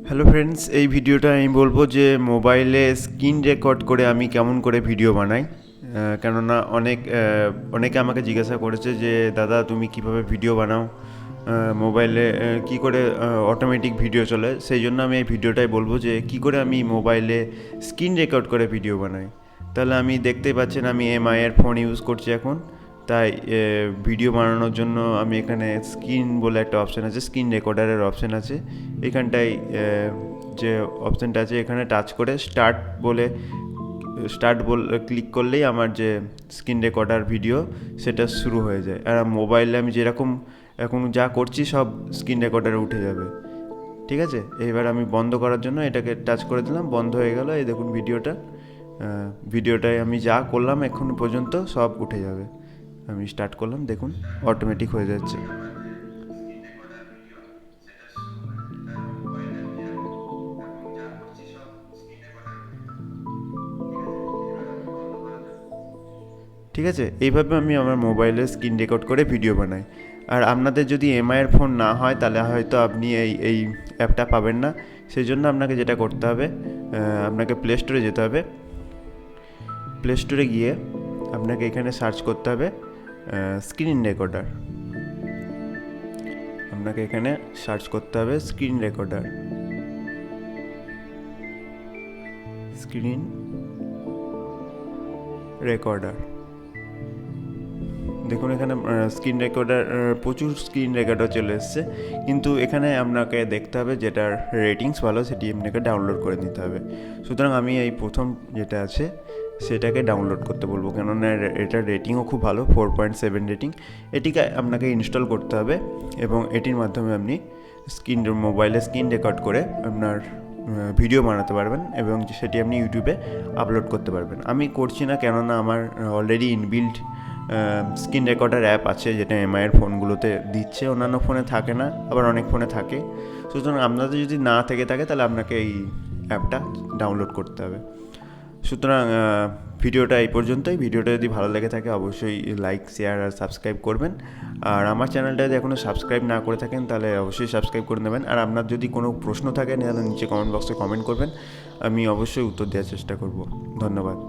Hello friends, এই ভিডিওটা আমি বলবো যে মোবাইলে স্ক্রিন রেকর্ড করে আমি কেমন করে ভিডিও বানাই। কেননা অনেকে আমাকে জিজ্ঞাসা করেছে যে দাদা তুমি কিভাবে ভিডিও বানাও, মোবাইলে কি করে অটোমেটিক ভিডিও চলে। সেই জন্য আমি এই ভিডিওটাই বলবো যে কি করে আমি মোবাইলে স্ক্রিন রেকর্ড করে ভিডিও বানাই। তাহলে আমি দেখতেই পাচ্ছেন আমি এর ফোন ইউজ করছি এখন। তাই ভিডিও বানানোর জন্য আমি এখানে স্ক্রিন বলে একটা অপশান আছে, স্ক্রিন রেকর্ডারের অপশান আছে। এখানটায় যে অপশানটা আছে এখানে টাচ করে স্টার্ট ক্লিক করলেই আমার যে স্ক্রিন রেকর্ডার ভিডিও সেটা শুরু হয়ে যায়। আর মোবাইলে আমি যেরকম এখন যা করছি সব স্ক্রিন রেকর্ডারে উঠে যাবে। ঠিক আছে, এবার আমি বন্ধ করার জন্য এটাকে টাচ করে দিলাম, বন্ধ হয়ে গেল। এই দেখুন ভিডিওটায় আমি যা করলাম এখন পর্যন্ত সব উঠে যাবে। আমি স্টার্ট করলাম, দেখুন অটোমেটিক হয়ে যাচ্ছে। ঠিক আছে, এইভাবে আমি আমার মোবাইলে স্ক্রিন রেকর্ড করে ভিডিও বানাই। আর আপনাদের যদি এর ফোন না হয় তাহলে হয়তো আপনি এই অ্যাপটা পাবেন না। সেই জন্য আপনাকে যেটা করতে হবে, আপনাকে প্লে স্টোরে যেতে হবে। প্লে স্টোরে গিয়ে আপনাকে এখানে সার্চ করতে হবে স্ক্রিন রেকর্ডার। আপনাকে এখানে সার্চ করতে হবে স্ক্রিন রেকর্ডার। স্ক্রিন রেকর্ডার, দেখুন এখানে স্ক্রিন রেকর্ডার, প্রচুর স্ক্রিন রেকর্ডার চলে এসছে। কিন্তু এখানে আপনাকে দেখতে হবে যেটার রেটিংস ভালো সেটি আপনাকে ডাউনলোড করে নিতে হবে। সুতরাং আমি এই প্রথম যেটা আছে সেটাকে ডাউনলোড করতে বলবো, কেননা এটার রেটিংও খুব ভালো, 4.7 রেটিং। এটিকে আপনাকে ইনস্টল করতে হবে এবং এটির মাধ্যমে আপনি মোবাইলে স্ক্রিন রেকর্ড করে আপনার ভিডিও বানাতে পারবেন এবং সেটি আপনি ইউটিউবে আপলোড করতে পারবেন। আমি করছি না, কেননা আমার already inbuilt screen recorder app আছে, যেটা এর ফোনগুলোতে দিচ্ছে, অন্যান্য ফোনে থাকে না, আবার অনেক ফোনে থাকে। সুতরাং আপনাদের যদি না থেকে থাকে তাহলে আপনাকে এই অ্যাপটা ডাউনলোড করতে হবে। সুতরাং ভিডিওটা এই পর্যন্তই। ভিডিওটা যদি ভালো লেগে থাকে অবশ্যই লাইক, শেয়ার আর সাবস্ক্রাইব করবেন। আর আমার চ্যানেলটা যদি এখনও সাবস্ক্রাইব না করে থাকেন তাহলে অবশ্যই সাবস্ক্রাইব করে নেবেন। আর আপনার যদি কোনো প্রশ্ন থাকে তাহলে নিচে কমেন্ট বক্সে কমেন্ট করবেন, আমি অবশ্যই উত্তর দেওয়ার চেষ্টা করব। ধন্যবাদ।